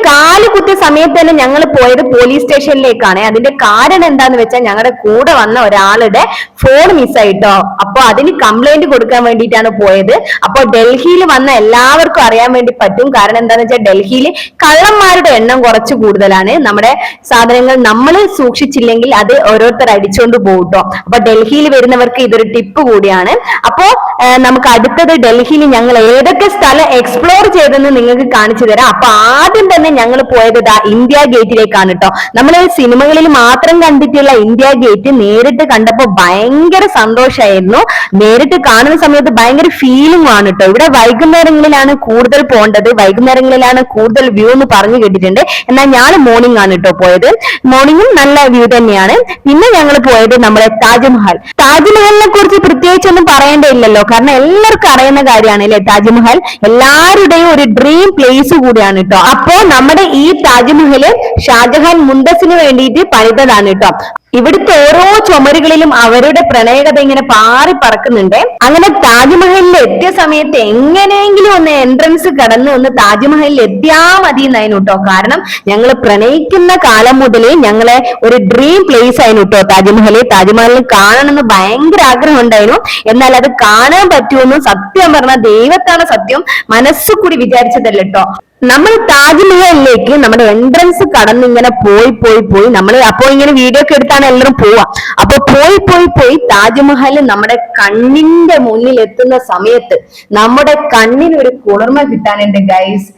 കാല് കുത്തിയ സമയത്ത് തന്നെ ഞങ്ങൾ പോയത് പോലീസ് സ്റ്റേഷനിലേക്കാണ്. അതിന്റെ കാരണം എന്താന്ന് വെച്ചാൽ ഞങ്ങളുടെ കൂടെ വന്ന ഒരാളുടെ ഫോൺ മിസ്സായിട്ടോ. അപ്പൊ അതിന് കംപ്ലൈന്റ് കൊടുക്കാൻ വേണ്ടിയിട്ടാണ് പോയത്. അപ്പൊ ഡൽഹിയിൽ വന്ന എല്ലാവർക്കും അറിയാൻ വേണ്ടി പറ്റും. കാരണം എന്താന്ന് വെച്ചാൽ ഡൽഹിയിൽ കള്ളന്മാരുടെ എണ്ണം കുറച്ച് കൂടുതലാണ്. നമ്മുടെ സാധനങ്ങൾ നമ്മൾ സൂക്ഷിച്ചില്ലെങ്കിൽ അത് ഓരോരുത്തർ അടിച്ചുകൊണ്ട് പോകട്ടോ. അപ്പൊ ഡൽഹിയിൽ വരുന്നവർക്ക് ഇതൊരു ടിപ്പ് കൂടിയാണ്. അപ്പോ നമുക്ക് അടുത്തത് ഡൽഹിയിൽ ഞങ്ങൾ ഏതൊക്കെ സ്ഥലം എക്സ്പ്ലോർ ചെയ്തെന്ന് നിങ്ങൾക്ക് കാണിച്ചു തരാം. അപ്പൊ ആദ്യം തന്നെ ഞങ്ങൾ പോയത് ഇന്ത്യ ഗേറ്റിലേക്കാണ് കേട്ടോ. നമ്മൾ സിനിമകളിൽ മാത്രം കണ്ടിട്ടുള്ള ഇന്ത്യ ഗേറ്റ് നേരിട്ട് കണ്ടപ്പോ ഭയങ്കര സന്തോഷമായിരുന്നു. നേരിട്ട് കാണുന്ന സമയത്ത് ഭയങ്കര ഫീലിംഗ് ആണ് കേട്ടോ. ഇവിടെ വൈകുന്നേരങ്ങളിലാണ് കൂടുതൽ പോകേണ്ടത്, വൈകുന്നേരങ്ങളിലാണ് കൂടുതൽ വ്യൂ എന്ന് പറഞ്ഞു കേട്ടിട്ടുണ്ട്. എന്നാൽ ഞാൻ മോർണിംഗ് ആണ് കേട്ടോ പോയത്. മോർണിംഗും നല്ല വ്യൂ തന്നെയാണ്. പിന്നെ ഞങ്ങൾ പോയത് നമ്മുടെ താജ്മഹൽ. താജ്മഹലിനെ കുറിച്ച് പ്രത്യേകിച്ചൊന്നും പറയേണ്ടതില്ലല്ലോ, കാരണം എല്ലാവർക്കും അറിയുന്ന കാര്യമാണ് അല്ലെ താജ്മഹൽ. എല്ലാവരുടെയും ഒരു ഡ്രീം പ്ലേസ് കൂടിയാണ് കേട്ടോ. അപ്പോ നമ്മുടെ ഈ താജ്മഹല് ഷാജഹാൻ മുംതസിന് വേണ്ടിയിട്ട് പണിതതാണ് കേട്ടോ. ഇവിടുത്തെ ഓരോ ചുമരുകളിലും അവരുടെ പ്രണയകഥ ഇങ്ങനെ പാറി പറക്കുന്നുണ്ട്. അങ്ങനെ താജ്മഹലിൽ എത്തിയ സമയത്ത് എങ്ങനെയെങ്കിലും ഒന്ന് എൻട്രൻസ് കടന്ന് ഒന്ന് താജ്മഹലിൽ എത്തിയാ മതി എന്നായിരുന്നു കേട്ടോ. കാരണം ഞങ്ങൾ പ്രണയിക്കുന്ന കാലം മുതലേ ഞങ്ങളെ ഒരു ഡ്രീം പ്ലേസ് ആയിരുന്നു കേട്ടോ താജ്മഹൽ. താജ്മഹലിൽ കാണണമെന്ന് ഭയങ്കര ആഗ്രഹം ഉണ്ടായിരുന്നു. എന്നാൽ അത് കാണാൻ പറ്റുമെന്നും സത്യം പറഞ്ഞ ദൈവത്താണ് സത്യം, മനസ്സുകൂടി വിചാരിച്ചതല്ല കേട്ടോ. നമ്മൾ താജ്മഹലിലേക്ക് നമ്മുടെ എൻട്രൻസ് കടന്ന് ഇങ്ങനെ പോയി നമ്മൾ അപ്പോ ഇങ്ങനെ വീഡിയോ ഒക്കെ എടുത്താണ് എല്ലാവരും പോവാ. അപ്പൊ പോയി താജ്മഹൽ നമ്മുടെ കണ്ണിന്റെ മുന്നിൽ എത്തുന്ന സമയത്ത് നമ്മുടെ കണ്ണിന് ഒരു കുളിർമ കിട്ടാനുണ്ട് ഗൈസ്.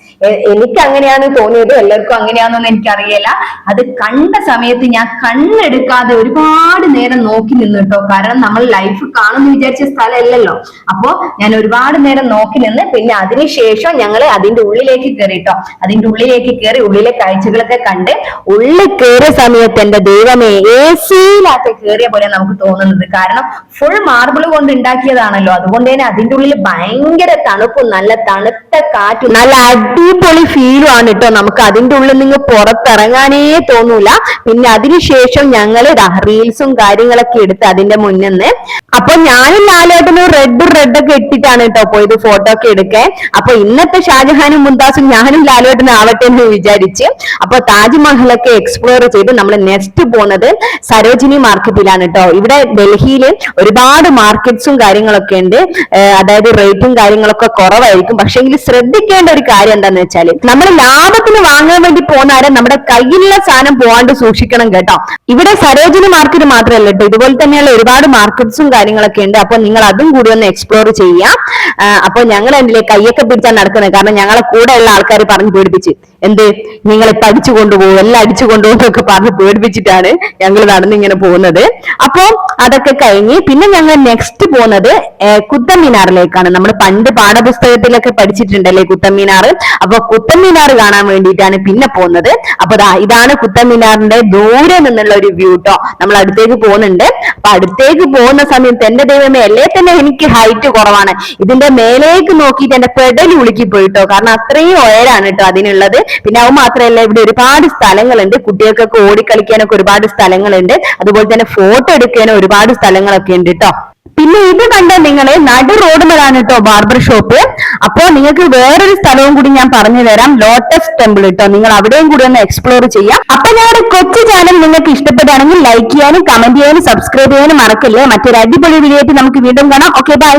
എനിക്ക് അങ്ങനെയാണ് തോന്നിയത്, എല്ലാവർക്കും അങ്ങനെയാണെന്ന് എനിക്കറിയില്ല. അത് കണ്ട സമയത്ത് ഞാൻ കണ്ണെടുക്കാതെ ഒരുപാട് നേരം നോക്കി നിന്നു കേട്ടോ. കാരണം നമ്മൾ ലൈഫ് കാണുമെന്ന് വിചാരിച്ച സ്ഥലമല്ലല്ലോ. അപ്പോ ഞാൻ ഒരുപാട് നേരം നോക്കി നിന്ന് പിന്നെ അതിനുശേഷം ഞങ്ങൾ അതിന്റെ ഉള്ളിലേക്ക് കയറിട്ടോ. അതിന്റെ ഉള്ളിലേക്ക് കയറി ഉള്ളിലെ കാഴ്ചകളൊക്കെ കണ്ട് ഉള്ളിൽ കയറിയ സമയത്ത് എന്റെ ദൈവമേ AC-യിലൊക്കെ കയറിയ പോലെ നമുക്ക് തോന്നുന്നത്. കാരണം ഫുൾ മാർബിൾ കൊണ്ട് ഉണ്ടാക്കിയതാണല്ലോ. അതുകൊണ്ട് തന്നെ അതിന്റെ ഉള്ളിൽ ഭയങ്കര തണുപ്പും നല്ല തണുത്ത കാറ്റും നല്ല അടിപൊളി ഫീലും ആണ് കേട്ടോ. നമുക്ക് അതിന്റെ ഉള്ളിൽ നിങ്ങൾ പുറത്തിറങ്ങാനേ തോന്നൂല. പിന്നെ അതിനുശേഷം ഞങ്ങൾ റീൽസും കാര്യങ്ങളൊക്കെ എടുത്ത് അതിന്റെ മുന്നിന്ന്. അപ്പൊ ഞാനും ലാലേട്ടനും റെഡൊക്കെ ഇട്ടിട്ടാണ് കേട്ടോ പോയത് ഫോട്ടോ ഒക്കെ എടുക്കാൻ. അപ്പൊ ഇന്നത്തെ ഷാജഹാനും മുംതാസും ഞാനും ലാലേട്ടനും ആവട്ടെ എന്ന് വിചാരിച്ച് അപ്പൊ താജ്മഹലൊക്കെ എക്സ്പ്ലോർ ചെയ്ത് നമ്മൾ നെക്സ്റ്റ് പോകുന്നത് സരോജിനി മാർക്കറ്റിലാണ് കേട്ടോ. ഇവിടെ ഡൽഹിയിൽ ഒരുപാട് മാർക്കറ്റ്സും കാര്യങ്ങളൊക്കെ ഉണ്ട്. അതായത് റേറ്റും കാര്യങ്ങളൊക്കെ കുറവായിരിക്കും. പക്ഷെ എങ്കിൽ ശ്രദ്ധിക്കേണ്ട ഒരു കാര്യം എന്താന്ന് വെച്ചാല് നമ്മൾ ലാഭത്തിന് വാങ്ങാൻ വേണ്ടി പോകുന്നവരെ നമ്മുടെ കയ്യിലുള്ള സാധനം പോകാണ്ട് സൂക്ഷിക്കണം കേട്ടോ. ഇവിടെ സരോജിനി മാർക്കറ്റ് മാത്രമല്ല കേട്ടോ, ഇതുപോലെ തന്നെയുള്ള ഒരുപാട് മാർക്കറ്റ്സും കാര്യങ്ങളൊക്കെ ഉണ്ട്. അപ്പൊ നിങ്ങൾ അതും കൂടി ഒന്ന് എക്സ്പ്ലോർ ചെയ്യാം. അപ്പൊ ഞങ്ങൾ എന്തിലെ കൈയൊക്കെ പിടിച്ചാൽ നടക്കുന്നത്. കാരണം ഞങ്ങളെ കൂടെ ഉള്ള ആൾക്കാർ പറഞ്ഞു പേടിപ്പിച്ച് നിങ്ങളെ അടിച്ചു കൊണ്ടുപോകും, എല്ലാം അടിച്ചു കൊണ്ടുപോകും എന്നൊക്കെ പറഞ്ഞ് പേടിപ്പിച്ചിട്ടാണ് ഞങ്ങൾ നടന്നിങ്ങനെ പോകുന്നത്. അപ്പൊ അതൊക്കെ കഴിഞ്ഞ് പിന്നെ ഞങ്ങൾ നെക്സ്റ്റ് പോകുന്നത് കുത്തബ് മിനാറിലേക്കാണ്. നമ്മൾ പണ്ട് പാഠപുസ്തകത്തിലൊക്കെ പഠിച്ചിട്ടുണ്ടല്ലേ കുത്തബ് മിനാർ. അപ്പൊ കുത്തബ് മിനാർ കാണാൻ വേണ്ടിയിട്ടാണ് പിന്നെ പോകുന്നത്. അപ്പൊ ഇതാണ് കുത്തബ് മിനാറിന്റെ ദൂരെ നിന്നുള്ള ഒരു വ്യൂ ട്ടോ. നമ്മൾ അടുത്തേക്ക് പോകുന്നുണ്ട്. അപ്പൊ അടുത്തേക്ക് പോകുന്ന സമയത്ത് എന്റെ ദൈവമേ അല്ലേ തന്നെ എനിക്ക് ഹൈറ്റ് കുറവാണ്. ഇതിന്റെ മേലേക്ക് നോക്കിയിട്ട് എന്റെ പെടൽ ഉളുക്കി പോയിട്ടോ. കാരണം അത്രയും ഉയരാണ് കേട്ടോ അതിനുള്ളത്. പിന്നെ അത് മാത്രമല്ല ഇവിടെ ഒരുപാട് സ്ഥലങ്ങളുണ്ട്. കുട്ടികൾക്കൊക്കെ ഓടിക്കളിക്കാനൊക്കെ ഒരുപാട് സ്ഥലങ്ങളുണ്ട്. അതുപോലെ തന്നെ ഫോട്ടോ എടുക്കാനും ഒരുപാട് സ്ഥലങ്ങളൊക്കെ ഉണ്ട് കേട്ടോ. പിന്നെ ഇത് കണ്ട നിങ്ങളെ നടു റോഡുകളാണ് കേട്ടോ ബാർബർ ഷോപ്പ്. അപ്പോ നിങ്ങൾക്ക് വേറൊരു സ്ഥലവും കൂടി ഞാൻ പറഞ്ഞു തരാം, ലോട്ടസ് ടെമ്പിൾ കേട്ടോ. നിങ്ങൾ അവിടെയും കൂടി ഒന്ന് എക്സ്പ്ലോർ ചെയ്യാം. അപ്പൊ ഞങ്ങളുടെ കൊച്ചു ചാനൽ നിങ്ങൾക്ക് ഇഷ്ടപ്പെടുകയാണെങ്കിൽ ലൈക്ക് ചെയ്യാനും കമന്റ് ചെയ്യാനും സബ്സ്ക്രൈബ് ചെയ്യാനും മറക്കല്ലേ. മറ്റൊരു അടിപൊളി വീഡിയോ ആയിട്ട് നമുക്ക് വീണ്ടും കാണാം. Okay bye.